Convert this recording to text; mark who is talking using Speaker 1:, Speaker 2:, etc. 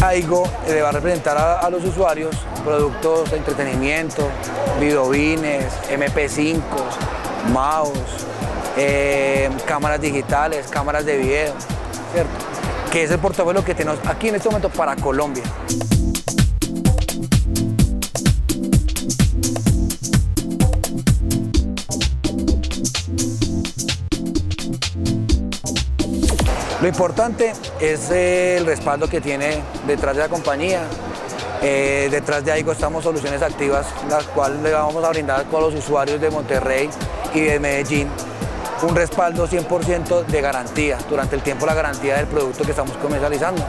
Speaker 1: Aigo le va a representar a los usuarios productos de entretenimiento, videobines, MP5, mouse, cámaras digitales, cámaras de video, ¿cierto? Que es el portafolio que tenemos aquí en este momento para Colombia. Lo importante es el respaldo que tiene detrás de la compañía. Detrás de Aigo estamos Soluciones Activas, las cuales le vamos a brindar a todos los usuarios de Monterrey y de Medellín un respaldo 100% de garantía, durante el tiempo la garantía del producto que estamos comercializando.